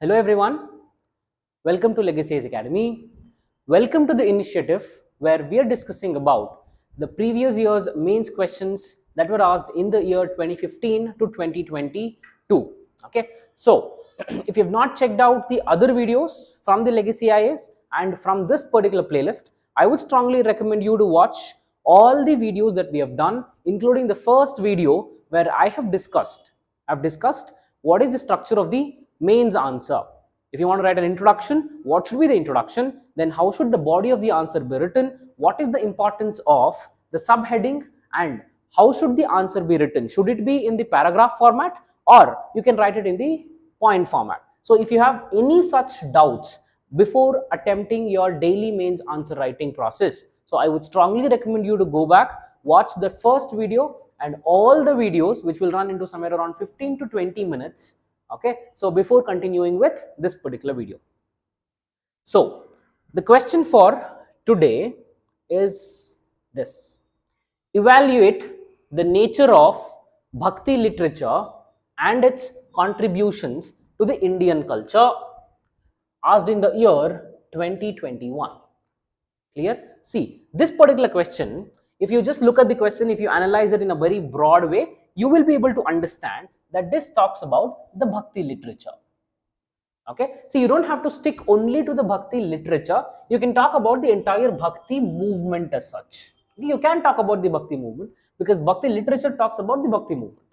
Hello everyone, welcome to Legacy IAS Academy. Welcome to the initiative where we are discussing about the previous year's mains questions that were asked in the year 2015 to 2022. Okay, so if you have not checked out the other videos from the Legacy IAS and from this particular playlist, I would strongly recommend you to watch all the videos that we have done, including the first video where I've discussed what is the structure of the mains answer. If you want to write an introduction, what should be the introduction? Then how should the body of the answer be written? What is the importance of the subheading and how should the answer be written? Should it be in the paragraph format or you can write it in the point format? So if you have any such doubts before attempting your daily mains answer writing process, so I would strongly recommend you to go back, watch the first video and all the videos which will run into somewhere around 15 to 20 minutes. Okay, so before continuing with this particular video. So the question for today is this: evaluate the nature of Bhakti literature and its contributions to the Indian culture, asked in the year 2021. Clear? See, this particular question, if you just look at the question, if you analyze it in a very broad way, you will be able to understand that this talks about the Bhakti literature. Okay, so you don't have to stick only to the Bhakti literature, you can talk about the entire Bhakti movement as such. You can talk about the Bhakti movement because Bhakti literature talks about the Bhakti movement.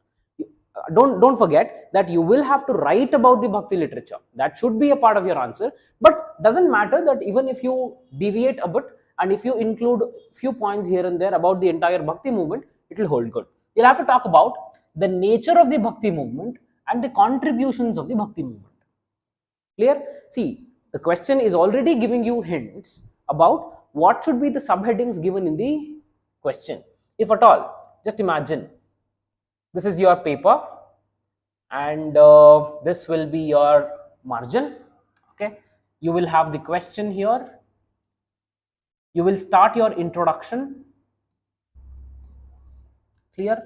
Don't forget that you will have to write about the Bhakti literature. That should be a part of your answer, but doesn't matter that even if you deviate a bit and if you include few points here and there about the entire Bhakti movement, it will hold good. You'll have to talk about the nature of the Bhakti movement and the contributions of the Bhakti movement. Clear? See, the question is already giving you hints about what should be the subheadings given in the question. If at all, just imagine this is your paper and this will be your margin. Okay, you will have the question here. You will start your introduction. Clear?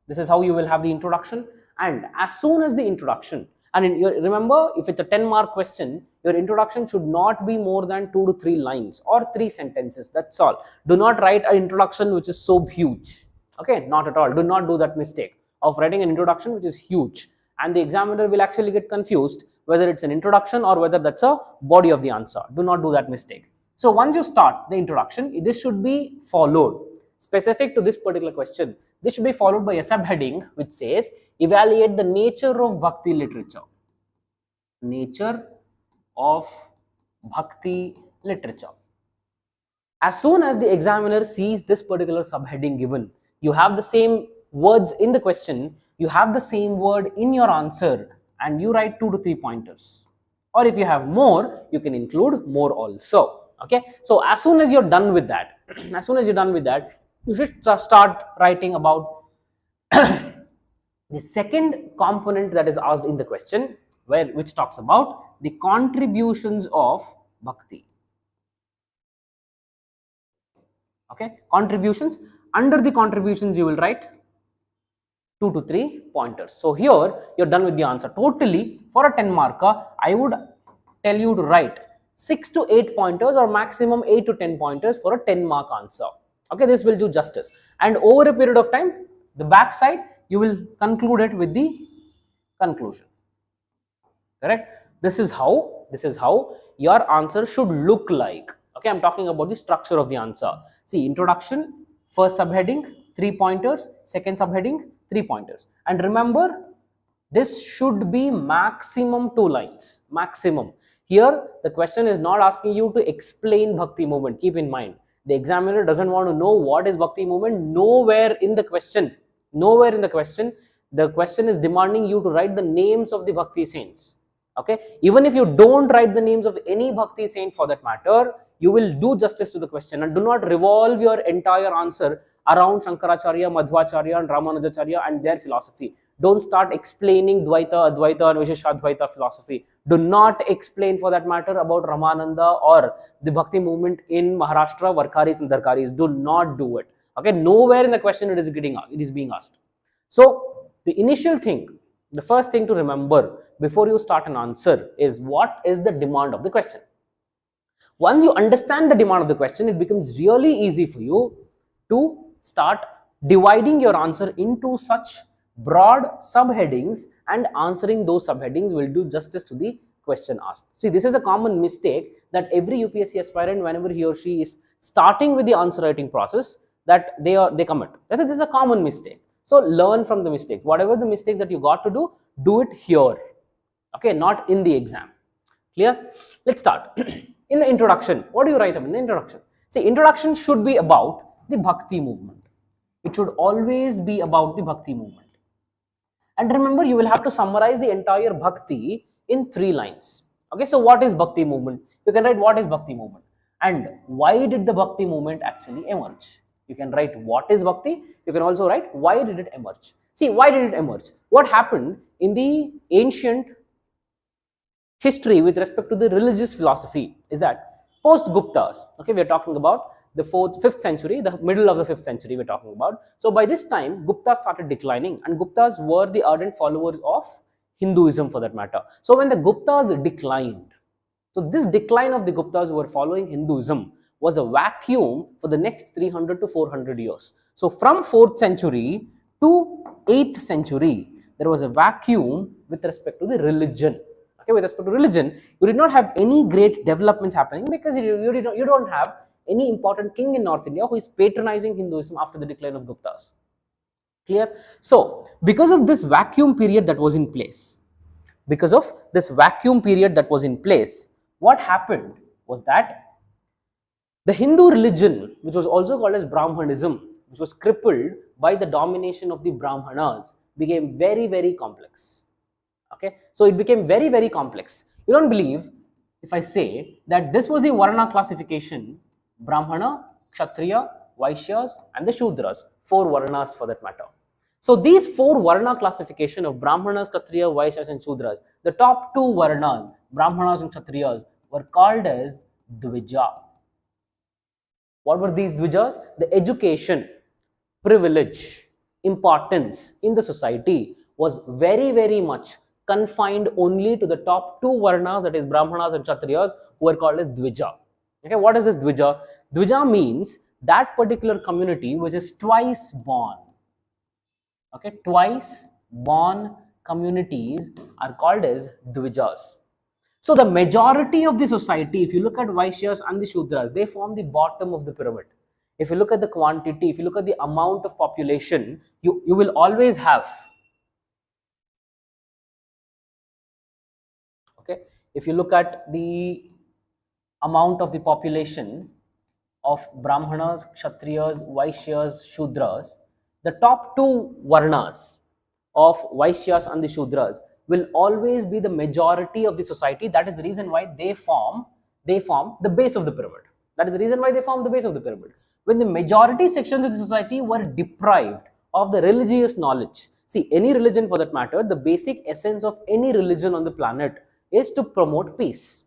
This is how you will have the introduction, and as soon as the introduction, and remember, if it's a 10-mark question, your introduction should not be more than 2 to 3 lines or 3 sentences. That's all. Do not write an introduction which is so huge. Okay, not at all. Do not do that mistake of writing an introduction which is huge, and the examiner will actually get confused whether it's an introduction or whether that's a body of the answer. Do not do that mistake. So once you start the introduction, this should be followed specific to this particular question. This should be followed by a subheading which says evaluate the nature of Bhakti literature. Nature of Bhakti literature. As soon as the examiner sees this particular subheading given, you have the same words in the question, you have the same word in your answer, and you write 2 to 3 pointers. Or if you have more, you can include more also. Okay, so as soon as you're done with that, you should start writing about the second component that is asked in the question, which talks about the contributions of Bhakti. Okay, contributions. Under the contributions, you will write 2 to 3 pointers. So here you're done with the answer. Totally for a 10 marker, I would tell you to write 6 to 8 pointers or maximum 8 to 10 pointers for a 10-mark answer. Okay, this will do justice. And over a period of time, the back side, you will conclude it with the conclusion. Correct? This is how your answer should look like. Okay, I'm talking about the structure of the answer. See, introduction, first subheading, 3 pointers, second subheading, 3 pointers. And remember, this should be maximum 2 lines. Maximum. Here, the question is not asking you to explain Bhakti movement. Keep in mind, the examiner doesn't want to know what is Bhakti movement. Nowhere in the question, the question is demanding you to write the names of the Bhakti saints. Okay, even if you don't write the names of any Bhakti saint for that matter, you will do justice to the question, and do not revolve your entire answer around Shankaracharya, Madhvacharya and Ramanujacharya and their philosophy. Don't start explaining Dvaita, Advaita and Visheshadvaita philosophy. Do not explain for that matter about Ramananda or the Bhakti movement in Maharashtra, Varkaris and Dharkaris. Do not do it. Okay, nowhere in the question it is being asked. So the initial thing the first thing to remember before you start an answer is what is the demand of the question. Once you understand the demand of the question, it becomes really easy for you to start dividing your answer into such broad subheadings, and answering those subheadings will do justice to the question asked. See, this is a common mistake that every UPSC aspirant, whenever he or she is starting with the answer writing process, that they commit. This is a common mistake. So learn from the mistake. Whatever the mistakes that you got to do it here. Okay, not in the exam. Clear? Let's start. In the introduction, what do you write in the introduction? See, introduction should be about the Bhakti movement. It should always be about the Bhakti movement. And remember, you will have to summarize the entire Bhakti in 3 lines. Okay, so what is Bhakti movement? You can write what is Bhakti movement and why did the Bhakti movement actually emerge. You can write what is Bhakti. You can also write why did it emerge. See, why did it emerge? What happened in the ancient history with respect to the religious philosophy is that post Guptas, okay, we are talking about the 5th century, the middle of the 5th century we're talking about. So by this time, Guptas started declining, and Guptas were the ardent followers of Hinduism for that matter. So when the Guptas declined, so this decline of the Guptas who were following Hinduism was a vacuum for the next 300 to 400 years. So from 4th century to 8th century, there was a vacuum with respect to the religion. Okay, with respect to religion, you did not have any great developments happening because you don't have any important king in North India who is patronizing Hinduism after the decline of Guptas. Clear? So, because of this vacuum period that was in place, what happened was that the Hindu religion, which was also called as Brahmanism, which was crippled by the domination of the Brahmanas, became very, very complex. Okay, so it became very, very complex. You don't believe if I say that this was the Varna classification: Brahmana, Kshatriya, Vaishyas, and the Shudras, 4 Varnas for that matter. So these 4 Varna classification of Brahmanas, Kshatriya, Vaishyas, and Shudras, the top 2 Varnas, Brahmanas and Kshatriyas, were called as Dvija. What were these Dvijas? The education, privilege, importance in the society was very, very much confined only to the top 2 Varnas, that is Brahmanas and Kshatriyas, who were called as Dvija. Okay, what is this Dvija? Dvija means that particular community which is twice born. Okay, twice born communities are called as Dvijas. So the majority of the society, if you look at Vaishyas and the Shudras, they form the bottom of the pyramid. If you look at the quantity, if you look at the amount of population, you will always have, okay, if you look at the amount of the population of Brahmanas, Kshatriyas, Vaishyas, Shudras, the top 2 Varnas of Vaishyas and the Shudras will always be the majority of the society. That is the reason why they form the base of the pyramid. That is the reason why they form the base of the pyramid. When the majority sections of the society were deprived of the religious knowledge, see, any religion for that matter, the basic essence of any religion on the planet is to promote peace.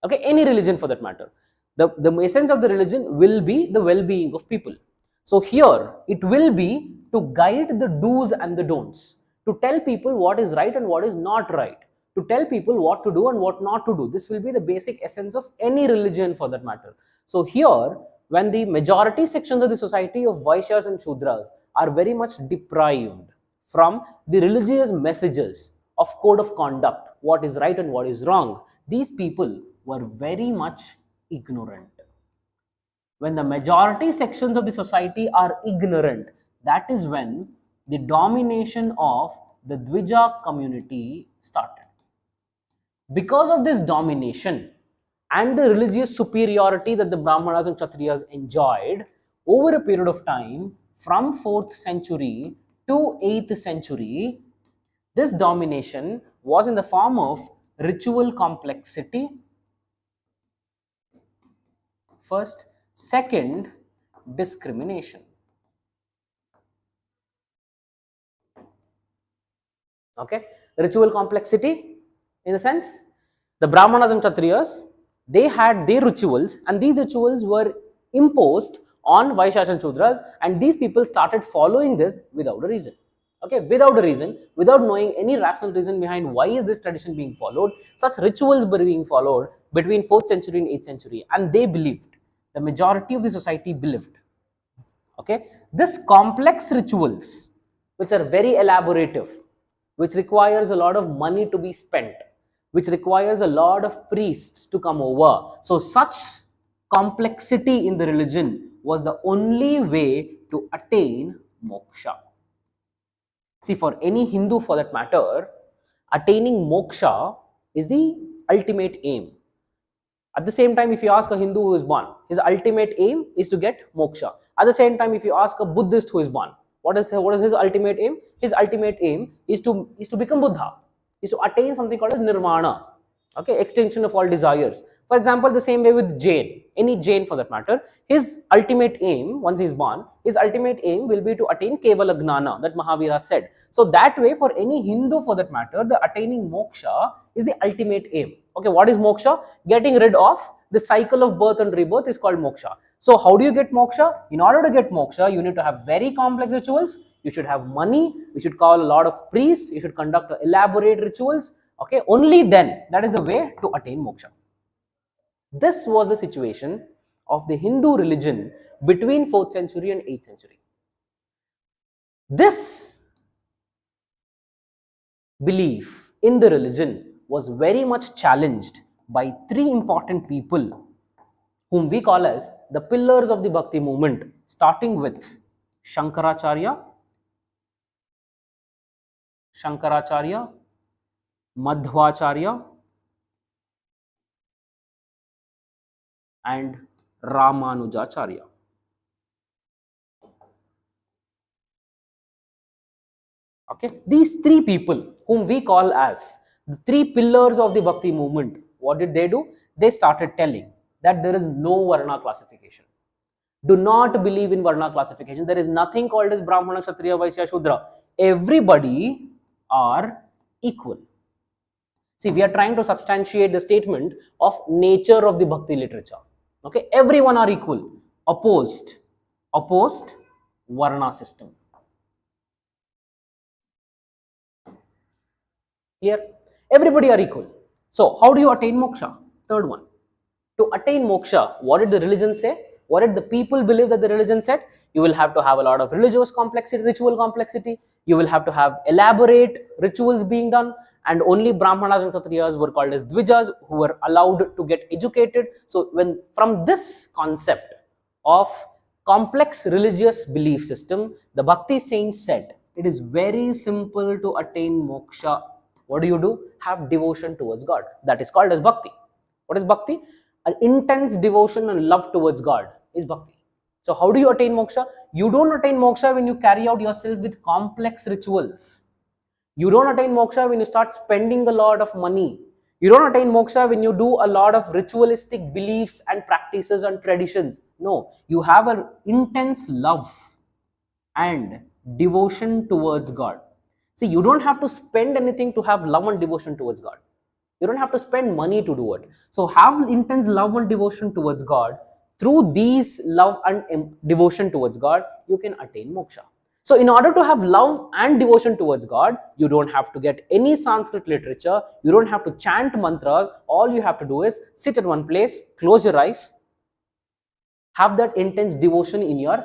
Okay, any religion for that matter. The essence of the religion will be the well-being of people. So here, it will be to guide the do's and the don'ts, to tell people what is right and what is not right, to tell people what to do and what not to do. This will be the basic essence of any religion for that matter. So here, when the majority sections of the society of Vaishyas and Shudras are very much deprived from the religious messages of code of conduct, what is right and what is wrong, these people were very much ignorant. When the majority sections of the society are ignorant, that is when the domination of the Dvija community started. Because of this domination and the religious superiority that the Brahmanas and Kshatriyas enjoyed over a period of time from 4th century to 8th century, this domination was in the form of ritual complexity, first. Second, discrimination. Okay, ritual complexity in the sense the Brahmanas and Kshatriyas, they had their rituals, and these rituals were imposed on Vaishyas and Shudras, and these people started following this without a reason. Okay, without a reason, without knowing any rational reason behind why is this tradition being followed. Such rituals were being followed between 4th century and 8th century, and they believed, the majority of the society believed, okay, this complex rituals which are very elaborative, which requires a lot of money to be spent, which requires a lot of priests to come over. So such complexity in the religion was the only way to attain moksha. See, for any Hindu for that matter, attaining moksha is the ultimate aim. At the same time, if you ask a Hindu who is born, his ultimate aim is to get moksha. At the same time, if you ask a Buddhist who is born, what is his ultimate aim? His ultimate aim is to become Buddha, is to attain something called as nirvana, okay, extinction of all desires. For example, the same way with Jain, any Jain for that matter, his ultimate aim, once he is born, his ultimate aim will be to attain Kevala Gnana, that Mahavira said. So that way, for any Hindu for that matter, the attaining moksha is the ultimate aim. Okay, what is moksha? Getting rid of the cycle of birth and rebirth is called moksha. So how do you get moksha? In order to get moksha, you need to have very complex rituals. You should have money. You should call a lot of priests. You should conduct elaborate rituals. Okay, only then that is the way to attain moksha. This was the situation of the Hindu religion between 4th century and 8th century. This belief in the religion was very much challenged by three important people whom we call as the pillars of the Bhakti movement, starting with Shankaracharya, Madhvacharya, and Ramanujacharya. Okay, these three people whom we call as the three pillars of the Bhakti movement, what did they do? They started telling that there is no Varna classification. Do not believe in Varna classification. There is nothing called as Brahmana, Kshatriya, Vaishya, Shudra. Everybody are equal. See, we are trying to substantiate the statement of nature of the Bhakti literature. Okay, everyone are equal. Opposed Varna system. Here, everybody are equal. So, how do you attain moksha? Third one. To attain moksha, what did the religion say? What did the people believe that the religion said? You will have to have a lot of religious complexity, ritual complexity. You will have to have elaborate rituals being done. And only Brahmanas and Kshatriyas were called as Dvijas, who were allowed to get educated. So, when from this concept of complex religious belief system, the Bhakti saints said, it is very simple to attain moksha. What do? Have devotion towards God. That is called as Bhakti. What is Bhakti? An intense devotion and love towards God is Bhakti. So how do you attain moksha? You don't attain moksha when you carry out yourself with complex rituals. You don't attain moksha when you start spending a lot of money. You don't attain moksha when you do a lot of ritualistic beliefs and practices and traditions. No, you have an intense love and devotion towards God. See, you don't have to spend anything to have love and devotion towards God. You don't have to spend money to do it. So have intense love and devotion towards God. Through these love and devotion towards God, you can attain moksha. So in order to have love and devotion towards God, you don't have to get any Sanskrit literature. You don't have to chant mantras. All you have to do is sit at one place, close your eyes, have that intense devotion in your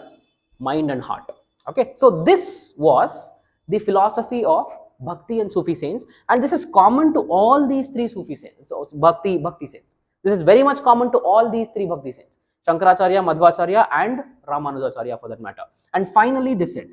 mind and heart. Okay, so this was the philosophy of Bhakti and Sufi saints, and this is common to all these three Sufi saints. So it's Bhakti saints. This is very much common to all these three Bhakti saints: Shankaracharya, Madhvacharya, and Ramanujacharya for that matter. And finally, they said,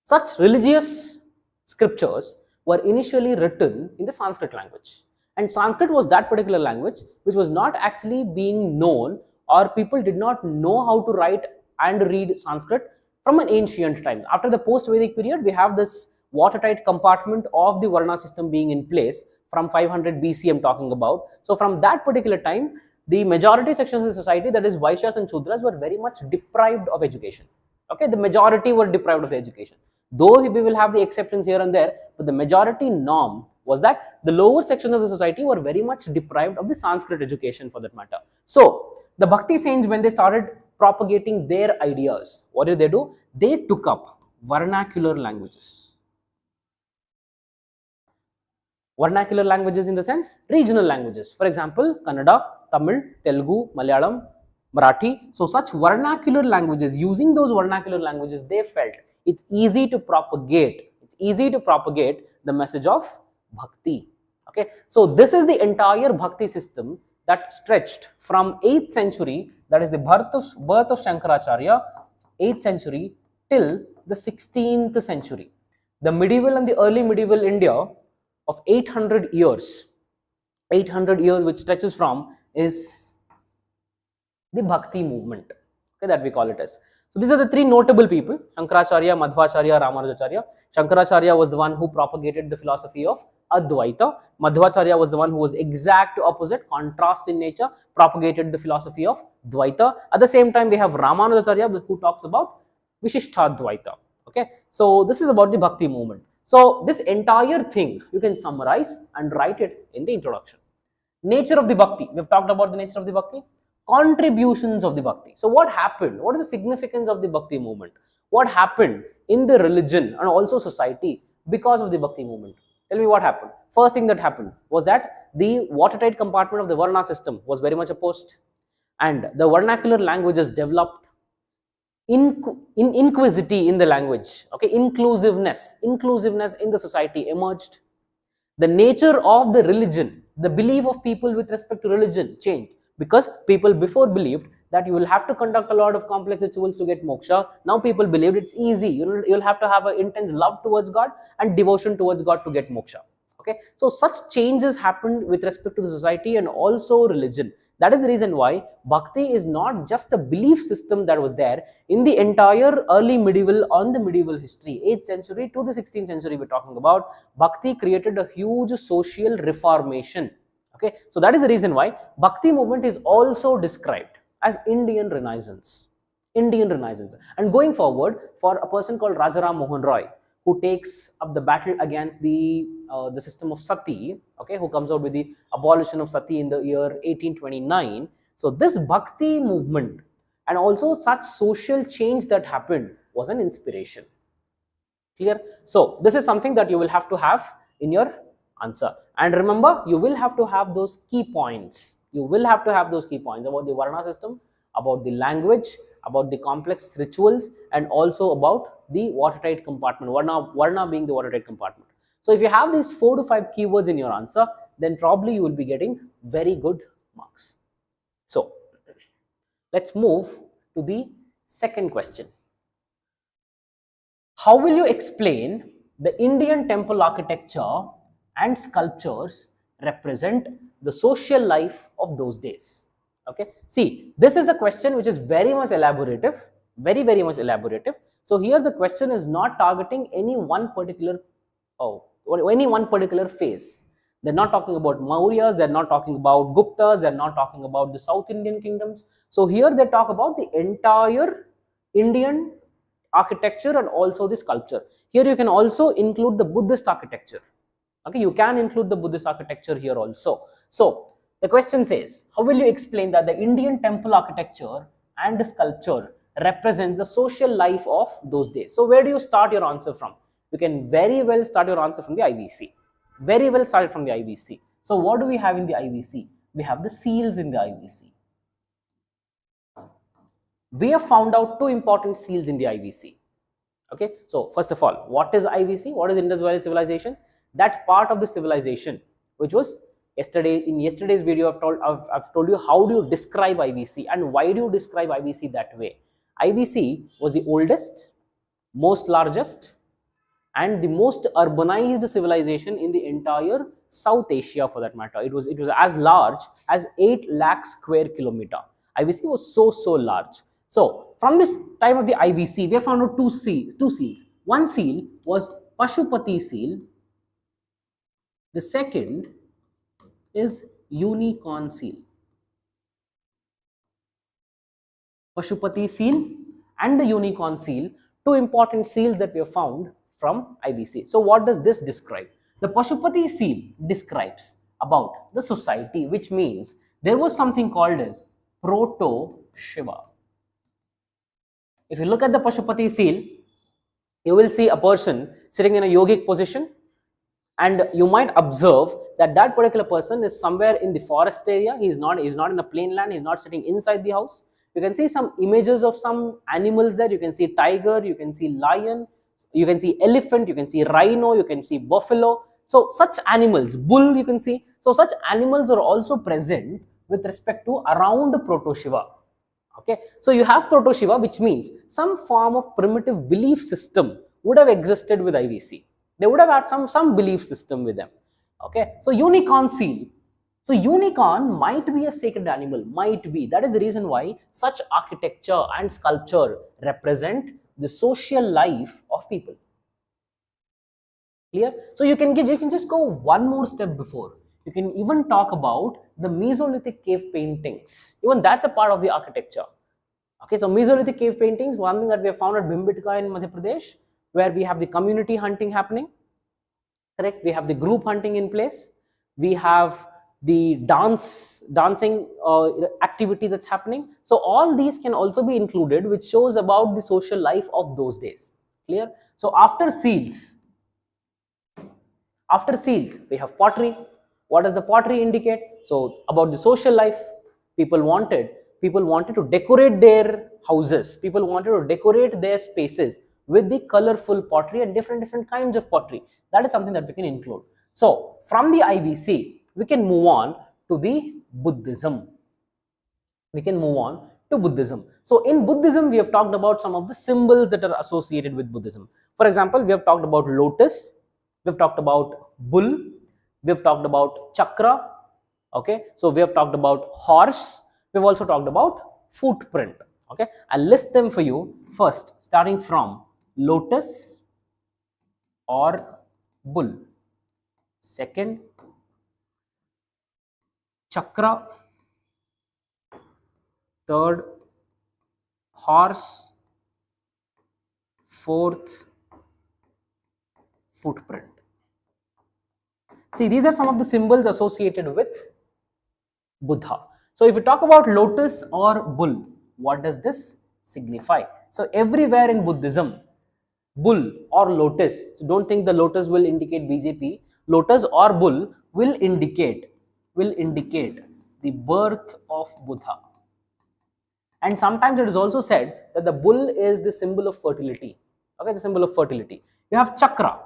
such religious scriptures were initially written in the Sanskrit language, and Sanskrit was that particular language which was not actually being known, or people did not know how to write and read Sanskrit from an ancient time. After the post-Vedic period, we have this watertight compartment of the Varna system being in place from 500 BC I'm talking about. So from that particular time, the majority sections of the society, that is Vaishyas and Shudras, were very much deprived of education. Okay, the majority were deprived of the education. Though we will have the exceptions here and there, but the majority norm was that the lower sections of the society were very much deprived of the Sanskrit education for that matter. So the Bhakti saints, when they started propagating their ideas, what did they do? They took up vernacular languages. Vernacular languages in the sense regional languages. For example, Kannada, Tamil, Telugu, Malayalam, Marathi. So such vernacular languages, using those vernacular languages, they felt it's easy to propagate. It's easy to propagate the message of bhakti. Okay, so this is the entire bhakti system that stretched from 8th century, that is the birth of Shankaracharya, 8th century till the 16th century. The medieval and the early medieval India of 800 years, 800 years which stretches from is the bhakti movement, okay, that we call it as. So these are the three notable people: Shankaracharya, Madhvacharya, Ramanujacharya. Shankaracharya was the one who propagated the philosophy of Advaita. Madhvacharya was the one who was exact opposite, contrast in nature, propagated the philosophy of Dvaita. At the same time, we have Ramanujacharya who talks about Vishishtadvaita. Okay, so this is about the bhakti movement. So this entire thing you can summarize and write it in the introduction. Nature of the bhakti. We've talked about the nature of the bhakti. Contributions of the bhakti. So what happened? What is the significance of the bhakti movement? What happened in the religion and also society because of the bhakti movement? Tell me what happened. First thing that happened was that the watertight compartment of the Varna system was very much opposed, and the vernacular languages developed inquisity in the language. Okay, inclusiveness in the society emerged. The nature of the religion, the belief of people with respect to religion changed, because people before believed that you will have to conduct a lot of complex rituals to get moksha. Now people believed it's easy. You'll have to have an intense love towards God and devotion towards God to get moksha. Okay, so such changes happened with respect to the society and also religion. That is the reason why bhakti is not just a belief system that was there in the entire early medieval, on the medieval history, 8th century to the 16th century we're talking about. Bhakti created a huge social reformation. Okay, so that is the reason why bhakti movement is also described as Indian Renaissance. Indian Renaissance. And going forward, for a person called Rajaram Mohan Roy, who takes up the battle against the system of sati, okay, who comes out with the abolition of sati in the year 1829. So this bhakti movement and also such social change that happened was an inspiration. Clear? So this is something that you will have to have in your answer. And remember, you will have to have those key points. You will have to have those key points about the Varna system, about the language, about the complex rituals, and also about the watertight compartment, Varna being the watertight compartment. So if you have these 4 to 5 keywords in your answer, then probably you will be getting very good marks. So let's move to the second question. How will you explain the Indian temple architecture and sculptures represent the social life of those days? Okay, see, this is a question which is very much elaborative, very much elaborative. So here the question is not targeting any one particular phase. They're not talking about Mauryas, they're not talking about Guptas, they're not talking about the South Indian kingdoms. So here they talk about the entire Indian architecture and also the sculpture. Here you can also include the Buddhist architecture. Okay, you can include the Buddhist architecture here also. So the question says, how will you explain that the Indian temple architecture and the sculpture represent the social life of those days? So where do you start your answer from? You can very well start your answer from the IVC. Very well started from the IVC. So what do we have in the IVC? We have the seals in the IVC. We have found out 2 important seals in the IVC. Okay, so first of all, what is IVC? What is Indus Valley Civilization? That part of the civilization which was in yesterday's video, I've told you how do you describe IVC and why do you describe IVC that way. IVC was the oldest, most largest, and the most urbanized civilization in the entire South Asia, for that matter. It was as large as 8 lakh square kilometer. IVC was so large. So from this time of the IVC, we have found out two seals. One seal was Pashupati seal. The second is unicorn seal. Pashupati seal and the unicorn seal, 2 important seals that we have found from IVC. So what does this describe? The Pashupati seal describes about the society, which means there was something called as Proto Shiva. If you look at the Pashupati seal, You will see a person sitting in a yogic position, and you might observe that that particular person is somewhere in the forest area. He's not in a plain land, he's not sitting inside the house. You can see some images of some animals there. You can see tiger, you can see lion, you can see elephant, you can see rhino, you can see buffalo. So such animals, bull, you can see, so such animals are also present with respect to around proto Shiva. Okay, so you have proto Shiva, which means some form of primitive belief system would have existed with IVC. They would have had some belief system with them. Okay, so unicorn seal. So unicorn might be a sacred animal, might be. That is the reason why such architecture and sculpture represent the social life of people. Clear? So you can just go one more step before. You can even talk about the Mesolithic cave paintings. Even that's a part of the architecture. Okay, so Mesolithic cave paintings, one thing that we have found at Bhimbetka in Madhya Pradesh, where we have the community hunting happening. Correct? We have the group hunting in place. We have the dancing activity that's happening. So all these can also be included, which shows about the social life of those days. Clear? So after seals, we have pottery. What does the pottery indicate? So about the social life, people wanted to decorate their houses, people wanted to decorate their spaces with the colorful pottery and different kinds of pottery. That is something that we can include. So from the IVC, we can move on to the Buddhism. So in Buddhism, we have talked about some of the symbols that are associated with Buddhism. For example, we have talked about lotus, we have talked about bull, we have talked about chakra. Okay, so we have talked about horse, we've also talked about footprint. Okay, I'll list them for you. First, starting from lotus or bull. Second, chakra. Third, horse. Fourth, footprint. See, these are some of the symbols associated with Buddha. So if we talk about lotus or bull, what does this signify? So everywhere in Buddhism, bull or lotus, so don't think the lotus will indicate BJP, lotus or bull will indicate the birth of Buddha. And sometimes it is also said that the bull is the symbol of fertility. Okay, the symbol of fertility. You have chakra,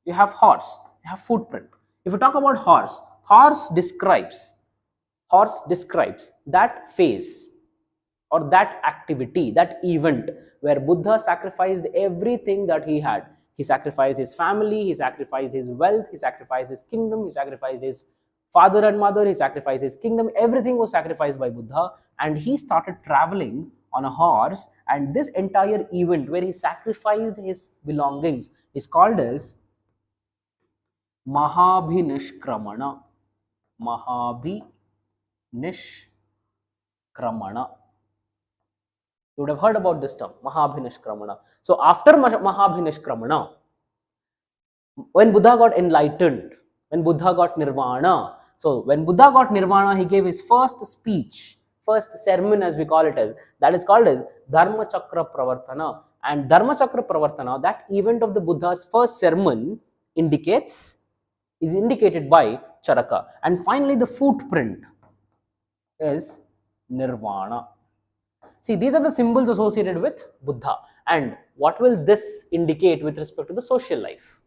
you have horse, you have footprint. If you talk about horse, horse describes that phase or that activity, that event where Buddha sacrificed everything that he had. He sacrificed his family, he sacrificed his wealth, he sacrificed his kingdom, he sacrificed his father and mother, he sacrificed his kingdom. Everything was sacrificed by Buddha, and he started traveling on a horse. And this entire event where he sacrificed his belongings is called as Mahabhinishkramana. Mahabhinishkramana. You would have heard about this term, Mahabhinishkramana. So after Mahabhinishkramana, when Buddha got enlightened, when Buddha got nirvana, so when Buddha got nirvana, he gave his first speech, first sermon as we call it as, that is called as Dharma Chakra Pravartana. And Dharma Chakra Pravartana, that event of the Buddha's first sermon is indicated by Charaka. And finally the footprint is Nirvana. See, these are the symbols associated with Buddha. And what will this indicate with respect to the social life?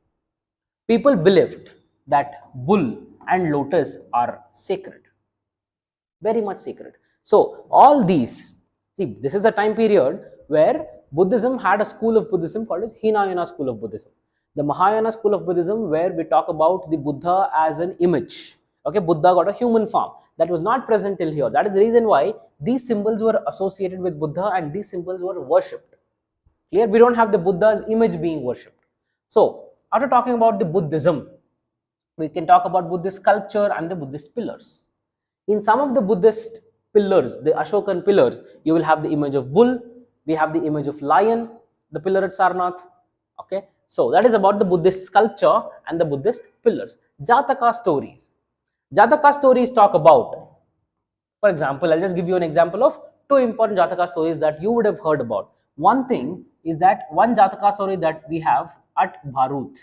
People believed that bull and lotus are sacred, very much sacred. So all these, see, this is a time period where Buddhism had a school of Buddhism called as Hinayana school of Buddhism. The Mahayana school of Buddhism, where we talk about the Buddha as an image. Okay, Buddha got a human form. That was not present till here. That is the reason why these symbols were associated with Buddha and these symbols were worshipped. Clear? We don't have the Buddha's image being worshipped. So after talking about the Buddhism, we can talk about Buddhist sculpture and the Buddhist pillars. In some of the Buddhist pillars, the Ashokan pillars, you will have the image of bull, we have the image of lion, the pillar at Sarnath. Okay, so that is about the Buddhist sculpture and the Buddhist pillars. Jataka stories. Jataka stories talk about, for example, I'll just give you an example of two important Jataka stories that you would have heard about. One thing is that one Jataka story that we have at Bharut,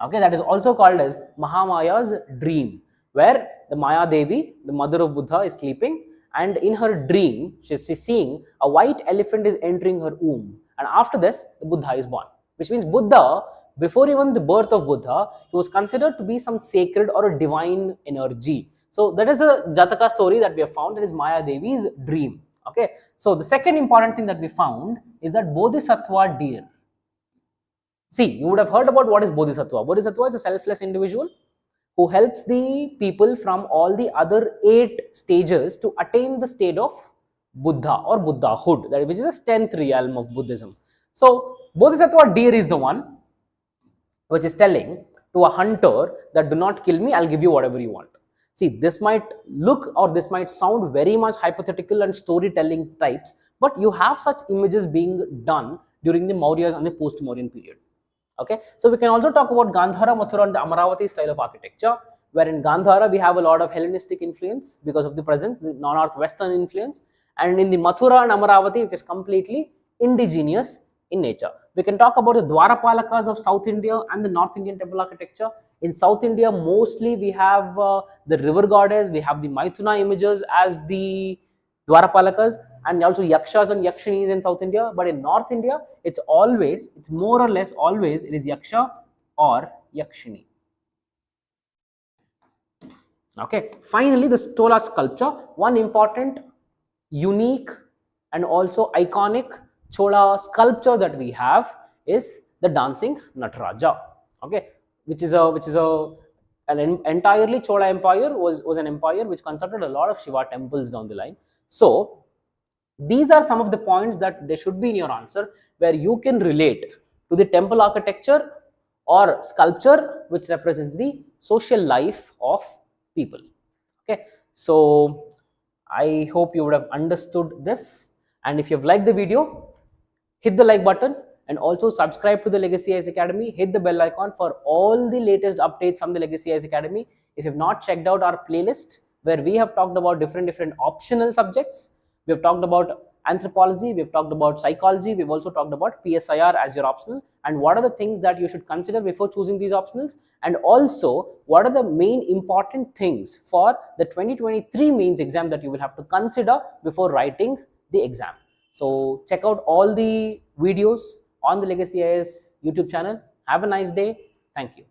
okay, that is also called as Mahamaya's dream, where the Maya Devi, the mother of Buddha, is sleeping, and in her dream she's seeing a white elephant is entering her womb, and after this the Buddha is born, which means Buddha, before even the birth of Buddha, he was considered to be some sacred or a divine energy. So that is a Jataka story that we have found, that is Maya Devi's dream. Okay, so the second important thing that we found is that Bodhisattva deer. See, you would have heard about what is Bodhisattva. Bodhisattva is a selfless individual who helps the people from all the other 8 stages to attain the state of Buddha or Buddhahood, which is the 10th realm of Buddhism. So, Bodhisattva deer is the one which is telling to a hunter that do not kill me, I'll give you whatever you want. See, this might look or this might sound very much hypothetical and storytelling types, but you have such images being done during the Mauryas and the post-Mauryan period. Okay, so we can also talk about Gandhara, Mathura and the Amaravati style of architecture, where in Gandhara we have a lot of Hellenistic influence because of the present, the northwestern influence, and in the Mathura and Amaravati it is completely indigenous in nature. We can talk about the Dwarapalakas of South India and the North Indian temple architecture. In South India, mostly we have the river goddess, we have the Maithuna images as the Dwarapalakas, and also Yakshas and Yakshinis in South India. But in North India, it's more or less always, it is Yaksha or Yakshini. Okay, finally, the Stola sculpture, one important, unique, and also iconic Chola sculpture that we have is the dancing Nataraja. Okay, which is an entirely Chola empire was an empire which constructed a lot of Shiva temples down the line. So these are some of the points that they should be in your answer, where you can relate to the temple architecture or sculpture which represents the social life of people. Okay, so I hope you would have understood this, and if you've liked the video, hit the like button and also subscribe to the Legacy IAS Academy. Hit the bell icon for all the latest updates from the Legacy IAS Academy. If you've not checked out our playlist where we have talked about different optional subjects, we have talked about anthropology, we've talked about psychology, we've also talked about PSIR as your optional, and what are the things that you should consider before choosing these optionals, and also what are the main important things for the 2023 mains exam that you will have to consider before writing the exam. So check out all the videos on the Legacy IAS YouTube channel. Have a nice day. Thank you.